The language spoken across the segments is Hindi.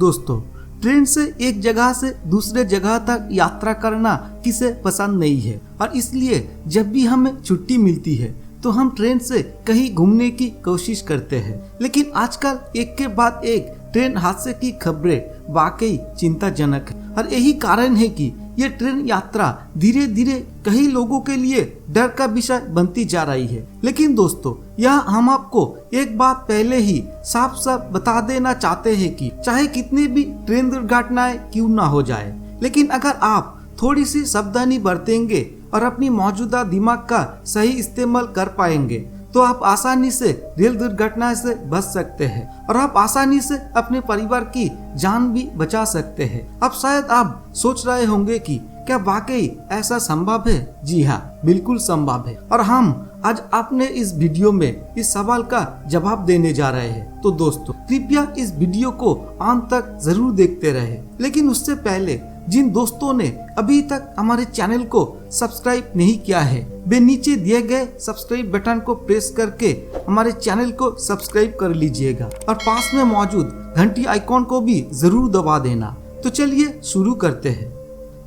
दोस्तों, ट्रेन से एक जगह से दूसरे जगह तक यात्रा करना किसे पसंद नहीं है और इसलिए जब भी हमें छुट्टी मिलती है तो हम ट्रेन से कहीं घूमने की कोशिश करते हैं। लेकिन आजकल एक के बाद एक ट्रेन हादसे की खबरें वाकई चिंताजनक है और यही कारण है कि ये ट्रेन यात्रा धीरे धीरे कई लोगों के लिए डर का विषय बनती जा रही है। लेकिन दोस्तों, यह हम आपको एक बात पहले ही साफ साफ बता देना चाहते हैं कि चाहे कितनी भी ट्रेन दुर्घटनाएं क्यों ना हो जाए, लेकिन अगर आप थोड़ी सी सावधानी बरतेंगे और अपनी मौजूदा दिमाग का सही इस्तेमाल कर पाएंगे तो आप आसानी से रेल दुर्घटना से बच सकते हैं और आप आसानी से अपने परिवार की जान भी बचा सकते हैं। अब शायद आप सोच रहे होंगे कि क्या वाकई ऐसा संभव है? जी हाँ, बिल्कुल संभव है और हम आज आपने इस वीडियो में इस सवाल का जवाब देने जा रहे हैं। तो दोस्तों, कृपया इस वीडियो को अंत तक जरूर देखते रहे। लेकिन उससे पहले जिन दोस्तों ने अभी तक हमारे चैनल को सब्सक्राइब नहीं किया है, वे नीचे दिए गए सब्सक्राइब बटन को प्रेस करके हमारे चैनल को सब्सक्राइब कर लीजिएगा और पास में मौजूद घंटी आइकॉन को भी जरूर दबा देना। तो चलिए शुरू करते हैं।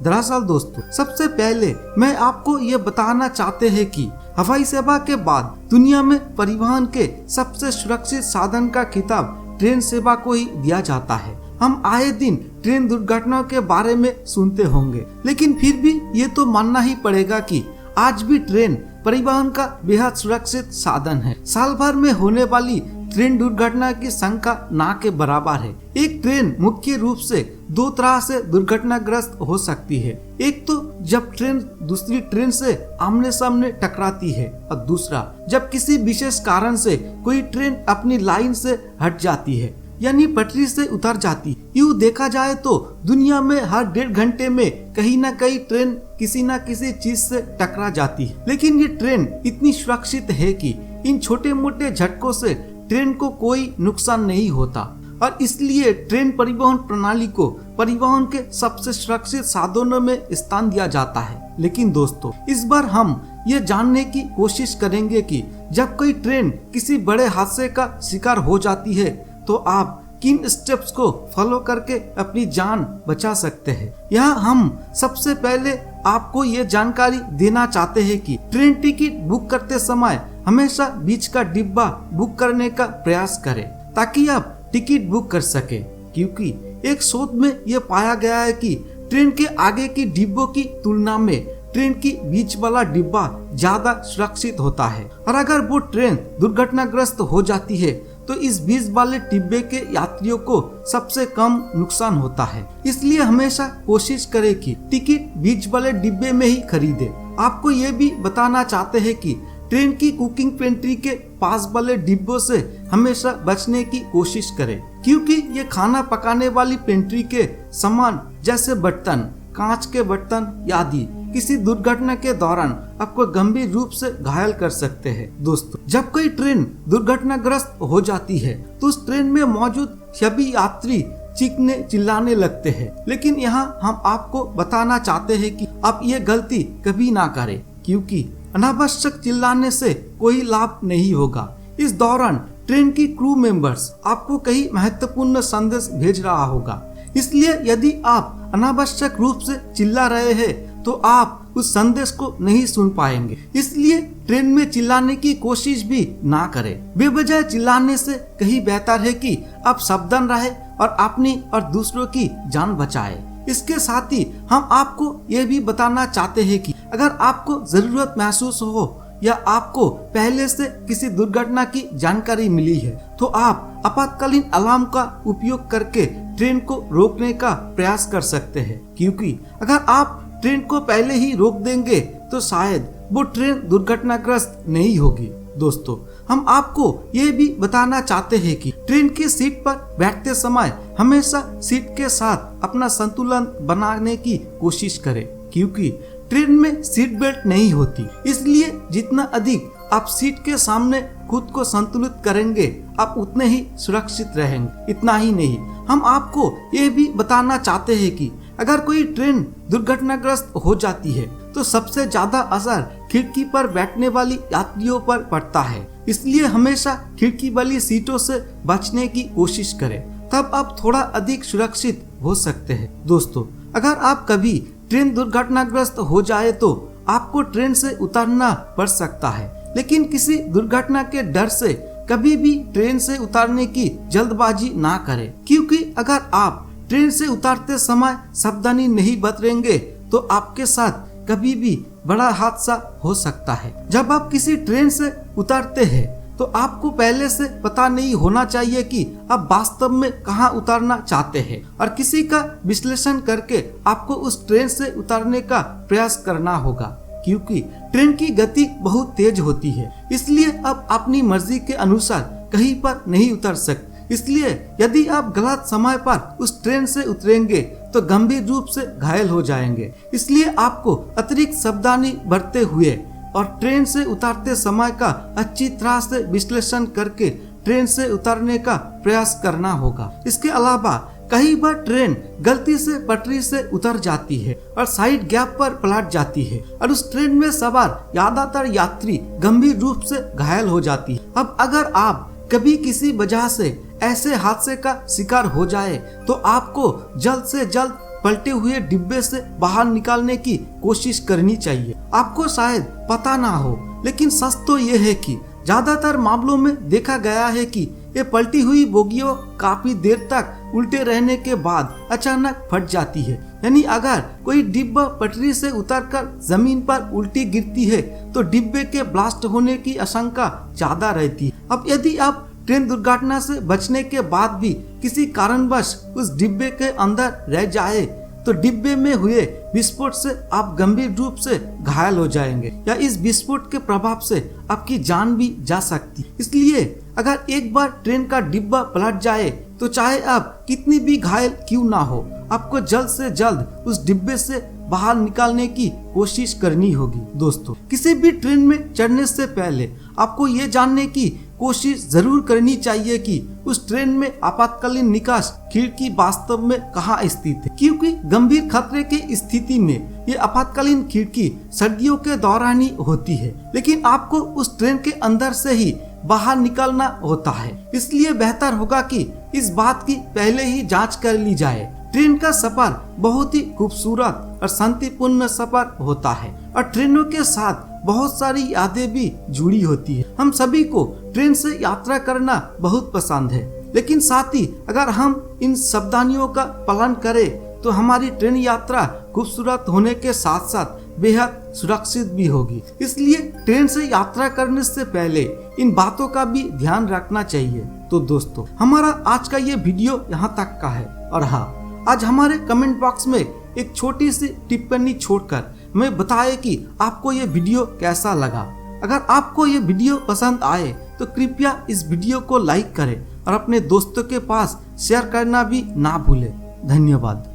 दरअसल दोस्तों, सबसे पहले मैं आपको ये बताना चाहते हैं कि हवाई सेवा के बाद दुनिया में परिवहन के सबसे सुरक्षित साधन का खिताब ट्रेन सेवा को ही दिया जाता है। हम आए दिन ट्रेन दुर्घटनाओं के बारे में सुनते होंगे, लेकिन फिर भी ये तो मानना ही पड़ेगा कि आज भी ट्रेन परिवहन का बेहद सुरक्षित साधन है। साल भर में होने वाली ट्रेन दुर्घटना की संख्या ना के बराबर है। एक ट्रेन मुख्य रूप से दो तरह से दुर्घटनाग्रस्त हो सकती है। एक तो जब ट्रेन दूसरी ट्रेन से आमने सामने टकराती है और दूसरा जब किसी विशेष कारण से कोई ट्रेन अपनी लाइन से हट जाती है, यानी पटरी से उतर जाती। यूँ देखा जाए तो दुनिया में हर 1.5 घंटे में कहीं ना कहीं ट्रेन किसी न किसी चीज से टकरा जाती है। लेकिन ये ट्रेन इतनी सुरक्षित है कि इन छोटे मोटे झटकों से ट्रेन को कोई नुकसान नहीं होता और इसलिए ट्रेन परिवहन प्रणाली को परिवहन के सबसे सुरक्षित साधनों में स्थान दिया जाता है। लेकिन दोस्तों, इस बार हम ये जानने की कोशिश करेंगे कि जब कोई ट्रेन किसी बड़े हादसे का शिकार हो जाती है तो आप किन स्टेप्स को फॉलो करके अपनी जान बचा सकते हैं। यहाँ हम सबसे पहले आपको ये जानकारी देना चाहते हैं कि ट्रेन टिकट बुक करते समय हमेशा बीच का डिब्बा बुक करने का प्रयास करें ताकि आप टिकट बुक कर सके, क्योंकि एक शोध में यह पाया गया है कि ट्रेन के आगे की डिब्बों की तुलना में ट्रेन की बीच वाला डिब्बा ज्यादा सुरक्षित होता है और अगर वो ट्रेन दुर्घटनाग्रस्त हो जाती है तो इस बीच वाले डिब्बे के यात्रियों को सबसे कम नुकसान होता है। इसलिए हमेशा कोशिश करें कि टिकट बीच वाले डिब्बे में ही खरीदें। आपको ये भी बताना चाहते हैं कि ट्रेन की कुकिंग पेंट्री के पास वाले डिब्बों से हमेशा बचने की कोशिश करें, क्योंकि ये खाना पकाने वाली पेंट्री के सामान जैसे बर्तन, कांच के बर्तन आदि किसी दुर्घटना के दौरान आपको गंभीर रूप से घायल कर सकते हैं। दोस्तों, जब कोई ट्रेन दुर्घटनाग्रस्त हो जाती है तो उस ट्रेन में मौजूद सभी यात्री चीखने चिल्लाने लगते हैं। लेकिन यहाँ हम आपको बताना चाहते हैं कि आप ये गलती कभी ना करें, क्योंकि अनावश्यक चिल्लाने से कोई लाभ नहीं होगा। इस दौरान ट्रेन की क्रू मेंबर्स आपको कई महत्वपूर्ण संदेश भेज रहा होगा, इसलिए यदि आप अनावश्यक रूप से चिल्ला रहे हैं तो आप उस संदेश को नहीं सुन पाएंगे। इसलिए ट्रेन में चिल्लाने की कोशिश भी ना करें। बेवजह चिल्लाने से कहीं बेहतर है कि आप सावधान रहे और अपनी और दूसरों की जान बचाए। इसके साथ ही हम आपको ये भी बताना चाहते हैं कि अगर आपको जरूरत महसूस हो या आपको पहले से किसी दुर्घटना की जानकारी मिली है तो आप आपातकालीन अलार्म का उपयोग करके ट्रेन को रोकने का प्रयास कर सकते हैं, क्योंकि अगर आप ट्रेन को पहले ही रोक देंगे तो शायद वो ट्रेन दुर्घटनाग्रस्त नहीं होगी। दोस्तों, हम आपको ये भी बताना चाहते हैं कि ट्रेन की सीट पर बैठते समय हमेशा सीट के साथ अपना संतुलन बनाने की कोशिश करें, क्योंकि ट्रेन में सीट बेल्ट नहीं होती। इसलिए जितना अधिक आप सीट के सामने खुद को संतुलित करेंगे आप उतने ही सुरक्षित रहेंगे। इतना ही नहीं, हम आपको ये भी बताना चाहते हैं कि अगर कोई ट्रेन दुर्घटनाग्रस्त हो जाती है तो सबसे ज्यादा असर खिड़की पर बैठने वाली यात्रियों पर पड़ता है। इसलिए हमेशा खिड़की वाली सीटों से बचने की कोशिश करें तब आप थोड़ा अधिक सुरक्षित हो सकते हैं। दोस्तों, अगर आप कभी ट्रेन दुर्घटनाग्रस्त हो जाए तो आपको ट्रेन से उतरना पड़ सकता है, लेकिन किसी दुर्घटना के डर से कभी भी ट्रेन से उतरने की जल्दबाजी ना करें, क्योंकि अगर आप ट्रेन से उतरते समय सावधानी नहीं बरतेंगे तो आपके साथ कभी भी बड़ा हादसा हो सकता है। जब आप किसी ट्रेन से उतरते हैं तो आपको पहले से पता नहीं होना चाहिए कि आप वास्तव में कहां उतरना चाहते हैं, और किसी का विश्लेषण करके आपको उस ट्रेन से उतरने का प्रयास करना होगा, क्योंकि ट्रेन की गति बहुत तेज होती है। इसलिए आप अपनी मर्जी के अनुसार कहीं पर नहीं उतर सकते। इसलिए यदि आप गलत समय पर उस ट्रेन से उतरेंगे तो गंभीर रूप से घायल हो जाएंगे। इसलिए आपको अतिरिक्त सावधानी बरतते हुए और ट्रेन से उतरते समय का अच्छी तरह से विश्लेषण करके ट्रेन से उतरने का प्रयास करना होगा। इसके अलावा कई बार ट्रेन गलती से पटरी से उतर जाती है और साइड गैप पर पलट जाती है, और उस ट्रेन में सवार ज्यादातर यात्री गंभीर रूप से घायल हो जाती है। अब अगर आप कभी किसी वजह से ऐसे हादसे का शिकार हो जाए तो आपको जल्द से जल्द पलटे हुए डिब्बे से बाहर निकालने की कोशिश करनी चाहिए। आपको शायद पता ना हो, लेकिन सच तो ये है कि ज्यादातर मामलों में देखा गया है कि ये पलटी हुई बोगियों काफी देर तक उल्टे रहने के बाद अचानक फट जाती है। यानी अगर कोई डिब्बा पटरी से उतरकर जमीन पर उल्टी गिरती है तो डिब्बे के ब्लास्ट होने की आशंका ज्यादा रहती है। अब यदि आप ट्रेन दुर्घटना से बचने के बाद भी किसी कारणवश उस डिब्बे के अंदर रह जाए तो डिब्बे में हुए विस्फोट से आप गंभीर रूप से घायल हो जाएंगे, या इस विस्फोट के प्रभाव से आपकी जान भी जा सकती है। इसलिए अगर एक बार ट्रेन का डिब्बा पलट जाए तो चाहे आप कितनी भी घायल क्यों ना हो, आपको जल्द से जल्द उस डिब्बे से बाहर निकालने की कोशिश करनी होगी। दोस्तों, किसी भी ट्रेन में चढ़ने से पहले आपको ये जानने की कोशिश जरूर करनी चाहिए कि उस ट्रेन में आपातकालीन निकास खिड़की वास्तव में कहाँ स्थित है, क्योंकि गंभीर खतरे की स्थिति में ये आपातकालीन खिड़की सर्दियों के दौरान ही होती है, लेकिन आपको उस ट्रेन के अंदर से ही बाहर निकलना होता है। इसलिए बेहतर होगा कि इस बात की पहले ही जांच कर ली जाए। ट्रेन का सफर बहुत ही खूबसूरत और शांतिपूर्ण सफर होता है, और ट्रेनों के साथ बहुत सारी यादें भी जुड़ी होती है। हम सभी को ट्रेन से यात्रा करना बहुत पसंद है, लेकिन साथ ही अगर हम इन सावधानियों का पालन करें तो हमारी ट्रेन यात्रा खूबसूरत होने के साथ साथ बेहद सुरक्षित भी होगी। इसलिए ट्रेन से यात्रा करने से पहले इन बातों का भी ध्यान रखना चाहिए। तो दोस्तों, हमारा आज का ये वीडियो यहाँ तक का है, और हाँ, आज हमारे कमेंट बॉक्स में एक छोटी सी टिप्पणी छोड़कर हमें बताएं कि आपको ये वीडियो कैसा लगा। अगर आपको ये वीडियो पसंद आए तो कृपया इस वीडियो को लाइक करें और अपने दोस्तों के पास शेयर करना भी ना भूलें। धन्यवाद।